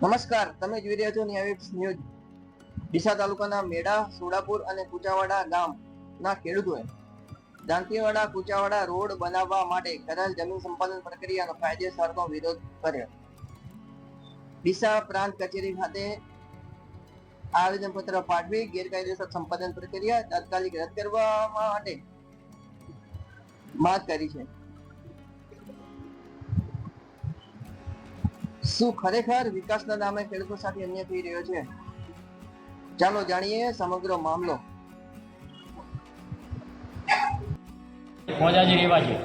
નમસ્કાર, તમે જોઈ રહ્યા છો ન્યાયવિક્ષ ન્યૂઝ। ડીસા તાલુકાના મેડા, સોડાપુર અને કુચાવાડા ગામના ખેડૂતોએ દાંતીવાડા કુચાવાડા રોડ બનાવવા માટે કરેલ જમીન સંપાદન પ્રક્રિયાનો કાયદેસરનો વિરોધ કર્યો। ડીસા પ્રાંત કચેરી ખાતે આવેદનપત્ર પાઠવી ગેરકાયદેસર સંપાદન પ્રક્રિયા તાત્કાલિક રદ કરવા માટે માંગ કરી છે। શું ખરેખર વિકાસના નામે ખેડૂતો સાથે અન્યાય થઈ રહ્યો છે? ચાલો જાણીએ સમગ્ર મામલો। મોજાજી રેવાજી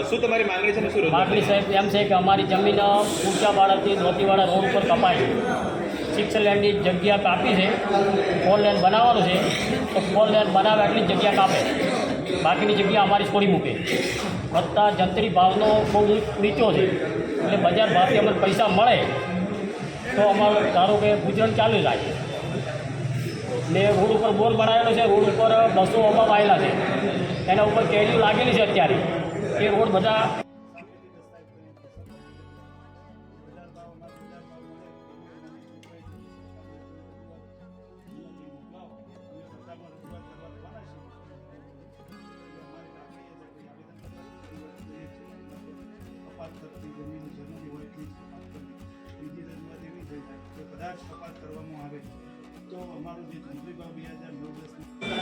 શું તમારી માંગણી છે ને શું રજૂઆત? માંગણી સાહેબ એમ છે કે અમારી જમીન કુચાવાડાથી ધોતીવાડા રોડ ઉપર કપાય છે। 6 લેનની જગ્યા કાપી છે, 4 લેન બનાવવાનું છે તો 4 લેન બનાવે એટલી જગ્યા કાપે, બાકીની જગ્યા અમારી છોડી મૂકે। વત્તા જંત્રી ભાવનો બહુ નીચો છે, એટલે બજાર ભાવથી અમને પૈસા મળે તો અમારું ધારો કે ગુજરાન ચાલુ જાય। ને રોડ ઉપર બોર બનાવેલો છે, રોડ ઉપર બસો અભાવ આવેલા છે, એના ઉપર કેરીઓ લાગેલી છે અત્યારે, એ રોડ બધા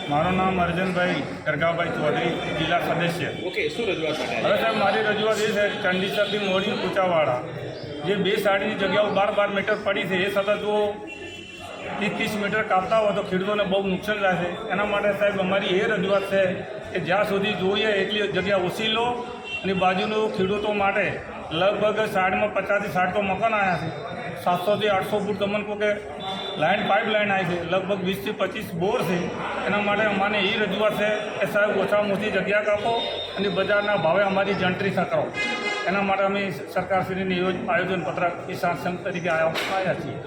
મારું નામ અર્જનભાઈ ગરગાભાઈ ચૌધરી, જિલ્લા સદસ્ય। ઓકે, શું રજૂઆત માટે હવે સાહેબ મારી રજૂઆત એ છે ચંડીસરથી મોડી કુચાવાડા જે 2 સાડીની જગ્યાઓ 12 મીટર પડી છે, એ સતત જો 30 મીટર કાપતા હોય તો ખેડૂતોને બહુ નુકસાન થાય છે। એના માટે સાહેબ અમારી એ રજૂઆત છે કે જ્યાં સુધી જોઈએ એટલી જગ્યા ઓછી લો, અને બાજુનું ખેડૂતો માટે લગભગ સાઈડમાં 50 થી 60 તો મકાન આવ્યા છે, 700 થી 800 ફૂટ તમને કહો કે લાઇન પાઇપ લાઇન આવી છે, લગભગ 20 થી 25 બોર છે। એના માટે અમારે એ રજૂઆત છે કે સાહેબ ઓછામાં ઓછી જગ્યા કાપો અને બજારના ભાવે અમારી જંત્રી કરો। એના માટે અમે સરકારશ્રીની આયોજનપત્ર કિસાન સંઘ તરીકે આવ્યા છીએ।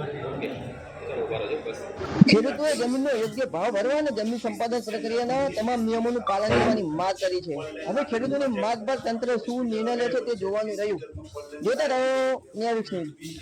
ખેડૂતોએ જમીનનો યોગ્ય ભાવ ભરવા અને જમીન સંપાદન પ્રક્રિયાના તમામ નિયમોનું પાલન કરવાની માંગ કરી છે। હવે ખેડૂતોની માંગ પર તંત્ર શું નિર્ણય લે છે તે જોવાનું રહ્યું। જોતા રહો ન્યાયવિક્ષ ન્યૂઝ।